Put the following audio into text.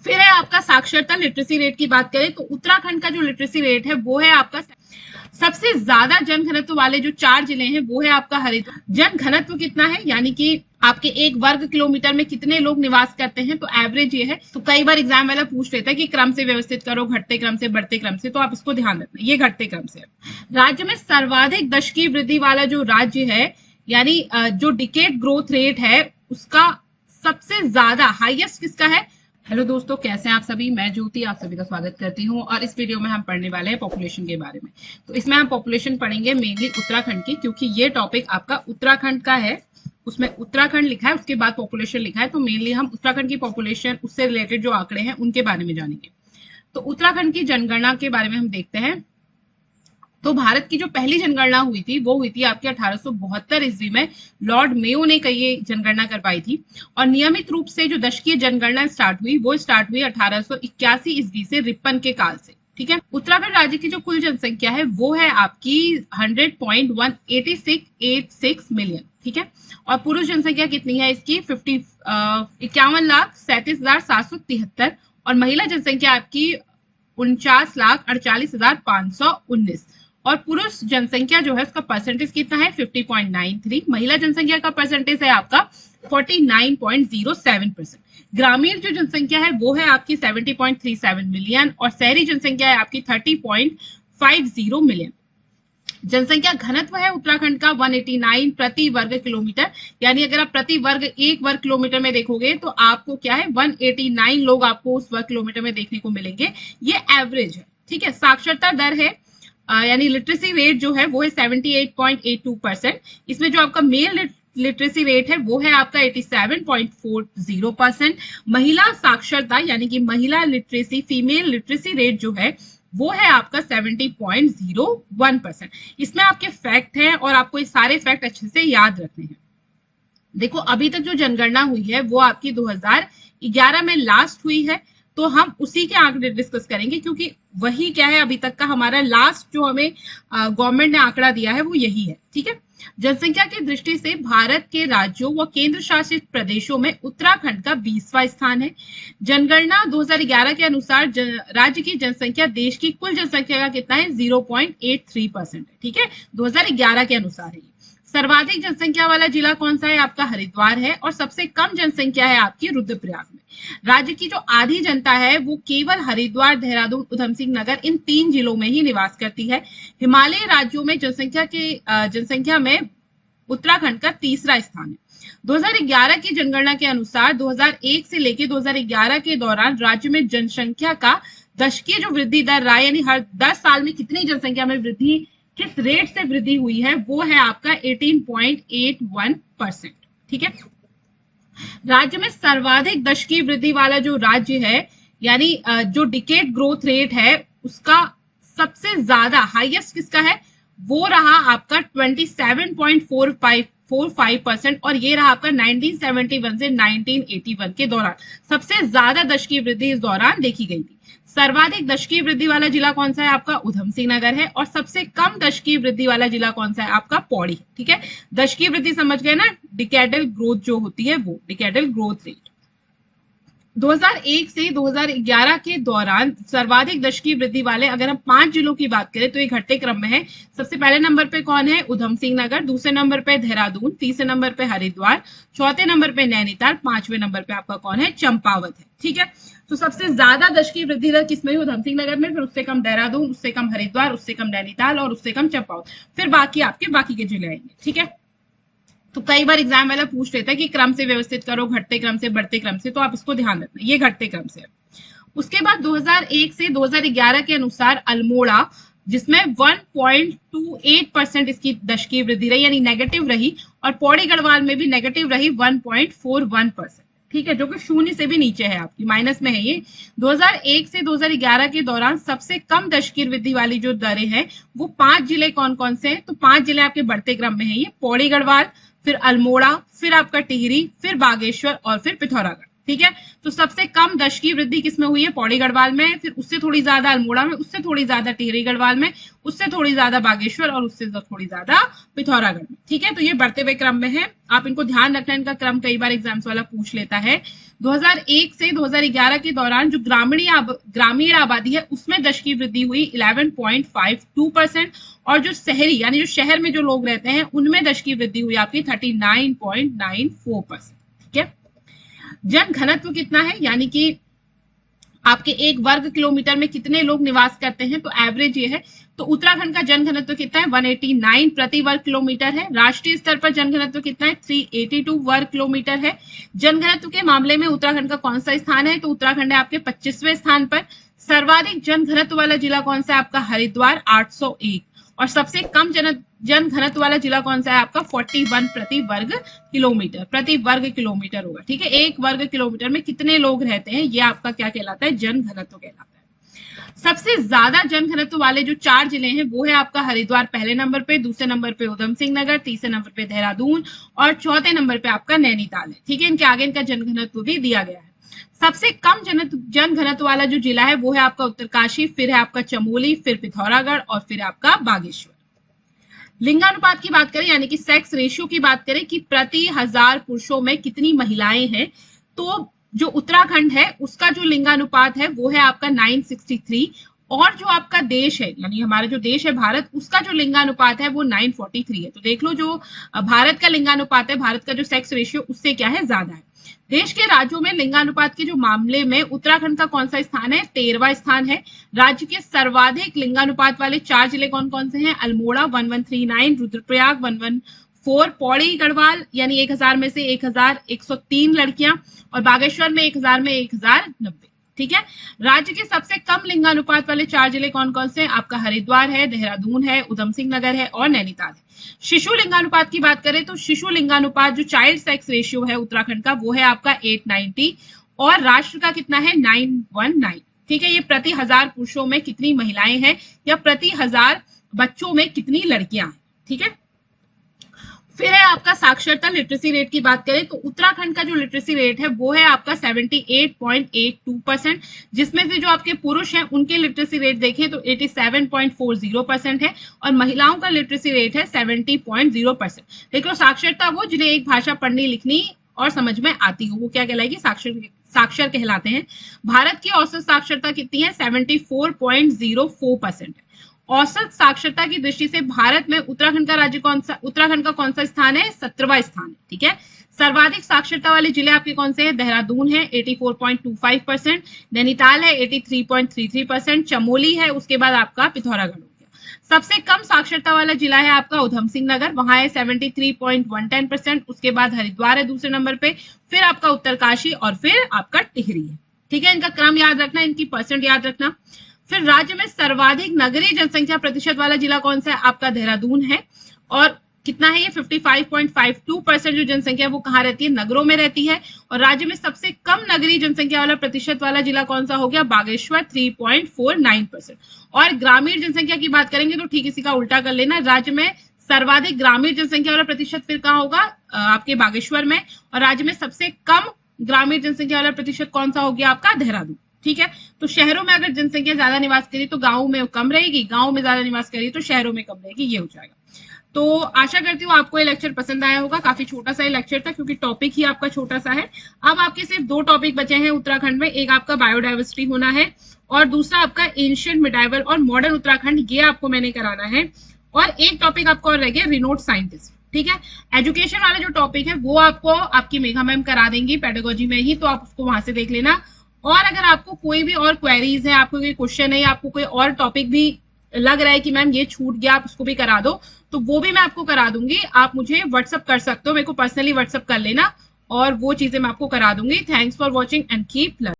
फिर है आपका साक्षरता लिटरेसी रेट की बात करें तो उत्तराखंड का जो लिटरेसी रेट है वो है आपका सबसे ज्यादा जन घनत्व वाले जो 4 जिले हैं वो है आपका हरिद्वार। जन घनत्व कितना है यानी कि आपके 1 वर्ग किलोमीटर में कितने लोग निवास करते हैं, तो एवरेज ये है। तो कई बार एग्जाम वाला पूछ लेता है कि क्रम से व्यवस्थित करो, घटते क्रम से बढ़ते क्रम से, तो आप इसको ध्यान रखना, ये घटते क्रम से। राज्य में सर्वाधिक दशकीय वृद्धि वाला जो राज्य है यानी जो डिकेड ग्रोथ रेट है उसका सबसे ज्यादा हाईएस्ट किसका है। हेलो दोस्तों, कैसे हैं आप सभी। मैं ज्योति आप सभी का स्वागत करती हूं और इस वीडियो में हम पढ़ने वाले हैं पॉपुलेशन के बारे में। तो इसमें हम पॉपुलेशन पढ़ेंगे मेनली उत्तराखंड की, क्योंकि ये टॉपिक आपका उत्तराखंड का है, उसमें उत्तराखंड लिखा है, उसके बाद पॉपुलेशन लिखा है। तो मेनली हम उत्तराखंड की पॉपुलेशन, उससे रिलेटेड जो आंकड़े हैं उनके बारे में जानेंगे। तो उत्तराखंड की जनगणना के बारे में हम देखते हैं। तो भारत की जो पहली जनगणना हुई थी वो हुई थी आपके 1872 ईस्वी में। लॉर्ड मेयो ने ये जनगणना करवाई थी और नियमित रूप से जो दशकीय जनगणना स्टार्ट हुई वो स्टार्ट हुई 1881 ईस्वी से, रिपन के काल से। ठीक है। उत्तराखंड राज्य की जो कुल जनसंख्या है वो है आपकी 100.18686 मिलियन। ठीक है। और पुरुष जनसंख्या कितनी है इसकी 51,37,773 और महिला जनसंख्या आपकी 49,48,519 और पुरुष जनसंख्या जो है उसका परसेंटेज कितना है 50.93। महिला जनसंख्या का परसेंटेज है आपका 49.07%। ग्रामीण जो जनसंख्या है वो है आपकी 70.37 मिलियन और शहरी जनसंख्या है आपकी 30.50 मिलियन। जनसंख्या घनत्व है उत्तराखंड का 189 प्रति वर्ग किलोमीटर, यानी अगर आप प्रति वर्ग 1 वर्ग किलोमीटर में देखोगे तो आपको क्या है 189 लोग आपको उस वर्ग किलोमीटर में देखने को मिलेंगे। ये एवरेज है। ठीक है। साक्षरता दर है यानी लिटरेसी रेट जो है वो है 78.82%। इसमें जो आपका मेल लिटरेसी रेट है वो है आपका 87.40%। महिला साक्षरता यानी कि महिला लिटरेसी, फीमेल लिटरेसी रेट जो है वो है आपका 70.01%। इसमें आपके फैक्ट हैं और आपको ये सारे फैक्ट अच्छे से याद रखने हैं। देखो, अभी तक जो जनगणना हुई है वो आपकी 2011 में लास्ट हुई है, तो हम उसी के आंकड़े डिस्कस करेंगे, क्योंकि वही क्या है अभी तक का हमारा लास्ट जो हमें गवर्नमेंट ने आंकड़ा दिया है वो यही है। ठीक है। जनसंख्या की दृष्टि से भारत के राज्यों व केंद्र शासित प्रदेशों में उत्तराखंड का 20वां स्थान है। जनगणना 2011 के अनुसार राज्य की जनसंख्या देश की कुल जनसंख्या का कितना है 0.83% है। ठीक है। 2011 के अनुसार है। सर्वाधिक जनसंख्या वाला जिला कौन सा है आपका हरिद्वार है और सबसे कम जनसंख्या है आपकी रुद्रप्रयाग में। राज्य की जो आधी जनता है वो केवल हरिद्वार, देहरादून, उधम सिंह नगर इन 3 जिलों में ही निवास करती है। हिमालयी राज्यों में जनसंख्या में उत्तराखंड का 3रा स्थान है। 2011 की जनगणना के अनुसार 2001 से लेकर 2011 के दौरान राज्य में जनसंख्या का दशकीय जो वृद्धि दर रहा है, यानी हर 10 साल में कितनी जनसंख्या में वृद्धि, किस रेट से वृद्धि हुई है, वो है आपका 18.81%। ठीक है। राज्य में सर्वाधिक दशकीय वृद्धि वाला जो राज्य है यानी जो डिकेड ग्रोथ रेट है उसका सबसे ज्यादा हाईएस्ट किसका है, वो रहा आपका 27.45% और ये रहा आपका 1971 से 1981 के दौरान सबसे ज्यादा दशकीय वृद्धि इस दौरान देखी गई थी। सर्वाधिक दशकीय वृद्धि वाला जिला कौन सा है आपका उधम सिंह नगर है और सबसे कम दशकीय वृद्धि वाला जिला कौन सा है आपका पौड़ी। ठीक है। दशकीय वृद्धि समझ गए ना, डिकेडल ग्रोथ जो होती है वो डिकेडल ग्रोथ रेट। 2001 से 2011 के दौरान सर्वाधिक दशकीय वृद्धि वाले अगर हम 5 जिलों की बात करें तो ये घटते क्रम में है। सबसे पहले नंबर पे कौन है, उधम सिंह नगर, दूसरे नंबर पे देहरादून, तीसरे नंबर पे हरिद्वार, चौथे नंबर पे नैनीताल, 5वें नंबर पे आपका कौन है, चंपावत है। ठीक है। तो सबसे ज्यादा दशकीय वृद्धि दर किसमें हुई, उधम सिंह नगर में, फिर उससे कम देहरादून, उससे कम हरिद्वार, उससे कम नैनीताल और उससे कम चंपावत, फिर बाकी आपके बाकी के जिले आएंगे। ठीक है। तो कई बार एग्जाम वाला पूछ लेता है कि क्रम से व्यवस्थित करो, घटते क्रम से, बढ़ते क्रम से, तो आप इसको ध्यान रखना, ये घटते क्रम से है। उसके बाद 2001 से 2011 के अनुसार अल्मोड़ा, जिसमें 1.28% इसकी दशकीय वृद्धि रही यानी नेगेटिव रही, और पौड़ी गढ़वाल में भी नेगेटिव रही 1.41%। ठीक है, जो कि 0 से भी नीचे है, आपकी माइनस में है ये। 2001 से 2011 के दौरान सबसे कम दशकीय वृद्धि वाली जो दरें हैं वो 5 जिले कौन कौन से हैं, तो 5 जिले आपके बढ़ते क्रम में है, ये पौड़ी गढ़वाल, फिर अल्मोड़ा, फिर आपका टिहरी, फिर बागेश्वर और फिर पिथौरागढ़। ठीक है। तो सबसे कम दशकीय वृद्धि किसमें हुई है? पौड़ी गढ़वाल में, फिर उससे थोड़ी ज्यादा अल्मोड़ा में, उससे थोड़ी ज्यादा टिहरी गढ़वाल में, उससे थोड़ी ज्यादा बागेश्वर और उससे थोड़ी ज्यादा पिथौरागढ़ में। ठीक है, तो ये बढ़ते हुए क्रम में है, आप इनको ध्यान रखना, इनका क्रम कई बार एग्जाम्स वाला पूछ लेता है। 2001 से 2011 के दौरान जो ग्रामीण आबादी है उसमें दशकीय वृद्धि हुई 11.52% और जो शहरी यानी जो शहर में जो लोग रहते हैं उनमें दशकीय वृद्धि हुई आपकी 39.94%। ठीक है, जन घनत्व कितना है, यानी कि आपके एक वर्ग किलोमीटर में कितने लोग निवास करते हैं, तो एवरेज ये है। तो उत्तराखंड का जन घनत्व कितना है? 189 प्रति वर्ग किलोमीटर है। राष्ट्रीय स्तर पर जन घनत्व कितना है? 382 वर्ग किलोमीटर है। जन घनत्व के मामले में उत्तराखंड का कौन सा स्थान है? तो उत्तराखंड है आपके 25वें स्थान पर। सर्वाधिक जन घनत्व वाला जिला कौन सा है? आपका हरिद्वार 801। और सबसे कम जन घनत्व वाला जिला कौन सा है? आपका 41 प्रति वर्ग किलोमीटर होगा। ठीक है, एक वर्ग किलोमीटर में कितने लोग रहते हैं, ये आपका क्या कहलाता है? जन घनत्व कहलाता है। सबसे ज्यादा जन घनत्व वाले जो 4 जिले हैं वो है आपका हरिद्वार पहले नंबर पे, दूसरे नंबर पे उधम सिंह नगर, तीसरे नंबर पे देहरादून और चौथे नंबर पे आपका नैनीताल है। ठीक है, इनके आगे इनका जन घनत्व भी दिया गया है। सबसे कम जन घनत्व वाला जो जिला है वो है आपका उत्तरकाशी, फिर है आपका चमोली, फिर पिथौरागढ़ और फिर आपका बागेश्वर। लिंगानुपात की बात करें यानी कि सेक्स रेशियो की बात करें कि प्रति 1000 पुरुषों में कितनी महिलाएं हैं, तो जो उत्तराखंड है उसका जो लिंगानुपात है वो है आपका 963 और जो आपका देश है यानी हमारा जो देश है भारत, उसका जो लिंगानुपात है वो 943 है। तो देख लो जो भारत का लिंगानुपात है, भारत का जो सेक्स रेशियो उससे क्या है? ज्यादा है। देश के राज्यों में लिंगानुपात के जो मामले में उत्तराखंड का कौन सा स्थान है? 13वां स्थान है। राज्य के सर्वाधिक लिंगानुपात वाले 4 जिले कौन कौन से हैं? अल्मोड़ा 1139, रुद्रप्रयाग 114, पौड़ी गढ़वाल यानी 1000 में से 1103 लड़कियां और बागेश्वर में 1000 में 1090। ठीक है, राज्य के सबसे कम लिंगानुपात वाले 4 जिले कौन कौन से हैं? आपका हरिद्वार है, देहरादून है, उधम सिंह नगर है और नैनीताल है। शिशु लिंगानुपात की बात करें तो शिशु लिंगानुपात जो चाइल्ड सेक्स रेशियो है उत्तराखंड का वो है आपका 890 और राष्ट्र का कितना है? 919। ठीक है, ये प्रति 1000 पुरुषों में कितनी महिलाएं हैं या प्रति 1000 बच्चों में कितनी लड़कियां हैं। ठीक है, फिर है आपका साक्षरता लिटरेसी रेट की बात करें तो उत्तराखंड का जो लिटरेसी रेट है वो है आपका 78.82%, जिसमें से जो आपके पुरुष हैं उनके लिटरेसी रेट देखें तो 87.40% है और महिलाओं का लिटरेसी रेट है 70.0%। देख लो, साक्षरता वो जिन्हें एक भाषा पढ़नी लिखनी और समझ में आती हो वो क्या कहलाएगी? साक्षर कहलाते हैं। भारत की औसत साक्षरता कितनी है? 74.04% है। औसत साक्षरता की दृष्टि से भारत में उत्तराखंड का कौन सा स्थान है? 17वां स्थान है। ठीक है, सर्वाधिक साक्षरता वाले जिले आपके कौन से हैं? देहरादून है 84.25%, नैनीताल है 83.33%, चमोली है, उसके बाद आपका पिथौरागढ़ हो गया। सबसे कम साक्षरता वाला जिला है आपका उधम सिंह नगर, वहां है 73.110%, उसके बाद हरिद्वार है दूसरे नंबर पे, फिर आपका उत्तरकाशी और फिर आपका टिहरी है। ठीक है, इनका क्रम याद रखना, इनकी परसेंट याद रखना। फिर राज्य में सर्वाधिक नगरीय जनसंख्या प्रतिशत वाला जिला कौन सा है? आपका देहरादून है और कितना है ये? 55.52% जो जनसंख्या है वो कहाँ रहती है? नगरों में रहती है। और राज्य में सबसे कम नगरीय जनसंख्या वाला प्रतिशत वाला जिला कौन सा हो गया? बागेश्वर 3.49%। और ग्रामीण जनसंख्या की बात करेंगे तो ठीक इसी का उल्टा कर लेना, राज्य में सर्वाधिक ग्रामीण जनसंख्या वाला प्रतिशत फिर कहाँ होगा? आपके बागेश्वर में। और राज्य में सबसे कम ग्रामीण जनसंख्या वाला प्रतिशत कौन सा हो गया? आपका देहरादून। ठीक है, तो शहरों में अगर जनसंख्या ज्यादा निवास करी तो गांवों में कम रहेगी, गांवों में ज्यादा निवास करी तो शहरों में कम रहेगी, ये हो जाएगा। तो आशा करती हूँ आपको ये लेक्चर पसंद आया होगा। काफी छोटा सा ये लेक्चर था क्योंकि टॉपिक ही आपका छोटा सा है। अब आपके सिर्फ 2 टॉपिक बचे हैं उत्तराखंड में, एक आपका बायोडाइवर्सिटी होना है और दूसरा आपका एंशिएंट मिडाइवल और मॉडर्न उत्तराखंड, ये आपको मैंने कराना है। और एक टॉपिक आपको और रह गया, रिमोट साइंटिस्ट। ठीक है, एजुकेशन वाला जो टॉपिक है वो आपको आपकी मेघा मैम करा देंगी पेडागोजी में ही, तो आप उसको वहां से देख लेना। और अगर आपको कोई भी और क्वेरीज है, आपको कोई क्वेश्चन है या आपको कोई और टॉपिक भी लग रहा है कि मैम ये छूट गया, आप उसको भी करा दो, तो वो भी मैं आपको करा दूंगी। आप मुझे व्हाट्सअप कर सकते हो, मेरे को पर्सनली व्हाट्सअप कर लेना और वो चीजें मैं आपको करा दूंगी। Thanks for watching and keep learning.